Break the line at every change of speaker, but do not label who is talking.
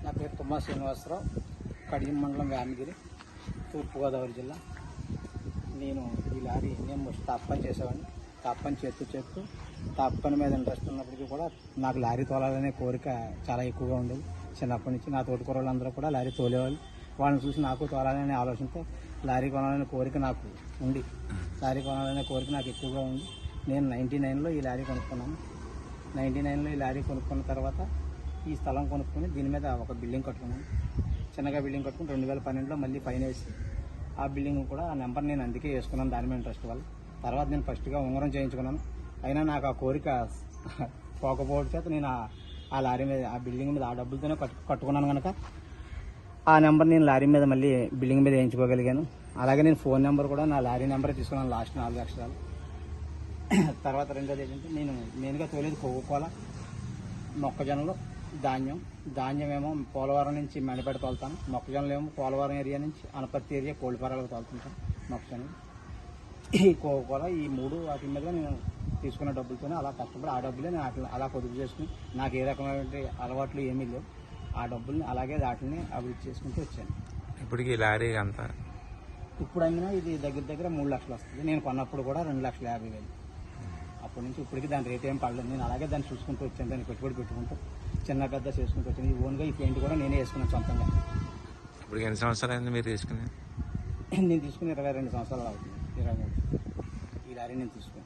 నా పేరు తుమ్మా శ్రీనివాసరావు, కడియం మండలం, వేమగిరి, తూర్పుగోదావరి జిల్లా. నేను ఈ లారీ నేను తాప్ పని చేసేవాడిని. తాప్ పని చేస్తూ తాప్ పని మీద ఇంట్రెస్ట్ ఉన్నప్పటికీ కూడా నాకు లారీ తోలాలనే కోరిక చాలా ఎక్కువగా ఉండేది. చిన్నప్పటి నుంచి నా తోటి కూరలందరూ కూడా లారీ తోలేవాళ్ళు. వాళ్ళని చూసి నాకు తోలాలనే ఆలోచనతో లారీ కొనాలనే కోరిక నాకు ఉంది. లారీ కొనాలనే కోరిక నాకు ఎక్కువగా ఉంది. నేను 99లో ఈ లారీ కొనుక్కున్నాను. 99లో ఈ లారీ కొనుక్కున్న తర్వాత ఈ స్థలం కొనుక్కొని దీని మీద ఒక బిల్డింగ్ కట్టుకున్నాను. చిన్నగా బిల్డింగ్ కట్టుకుని 2012లో మళ్ళీ పైన వేసి ఆ బిల్డింగ్ కూడా ఆ నెంబర్ నేను అందుకే వేసుకున్నాను, దాని మీద ఇంట్రెస్ట్ వల్ల. తర్వాత నేను ఫస్ట్గా ఉంగరం చేయించుకున్నాను. అయినా నాకు ఆ కోరిక పోకపోవడం చేత నేను ఆ లారీ మీద, ఆ బిల్డింగ్ మీద ఆ డబ్బులతోనే కట్టుకున్నాను కనుక ఆ నెంబర్ నేను లారీ మీద మళ్ళీ బిల్డింగ్ మీద వేయించుకోగలిగాను. అలాగే నేను ఫోన్ నెంబర్ కూడా నా లారీ నెంబరే తీసుకున్నాను, లాస్ట్ 4 అక్షరాలు. తర్వాత రెండోది ఏంటంటే నేను మెయిన్గా తోలేది కోకోకోలా, మొక్కజొన్నలు, ధాన్యం ఏమో పోలవరం నుంచి మెండపేట తోలుతాను. మొక్కజొన్నలు ఏమో పోలవరం ఏరియా నుంచి అనపర్తి ఏరియా కోళ్ళపారాలకు తోలుతుంటాను మొక్కజొన్నలు. ఈ కోకోకోలా, ఈ 3 వాటి మీద నేను తీసుకున్న డబ్బులతోనే అలా కష్టపడి ఆ డబ్బులే నేను అలా పొదుపు చేసుకుని, నాకు ఏ రకమైన అలవాట్లు ఏమీ లేవు. ఆ డబ్బుల్ని అలాగే వాటిని అభివృద్ధి చేసుకుంటూ వచ్చాను.
ఇప్పటికి లారీ అంతా
ఇప్పుడు అయినా ఇది దగ్గర 3 లక్షలు వస్తుంది. నేను కొన్నప్పుడు కూడా 2,50,000. అప్పటి నుంచి ఇప్పటికి దాని రేట్ ఏం పడలేదు. నేను అలాగే దాన్ని చూసుకుంటూ వచ్చాను, దాన్ని పెట్టుబడి పెట్టుకుంటూ చిన్న పెద్ద చేసుకుంటూ వచ్చాను. ఈ ఓన్గా ఈ పెయింట్ కూడా నేనే వేసుకున్నాను సొంతంగా.
ఇప్పుడు ఎన్ని సంవత్సరాలు అయింది మీరు తీసుకుని?
నేను తీసుకుని 22 సంవత్సరాలు అవుతుంది. 23 ఈ లారీ నేను తీసుకుని.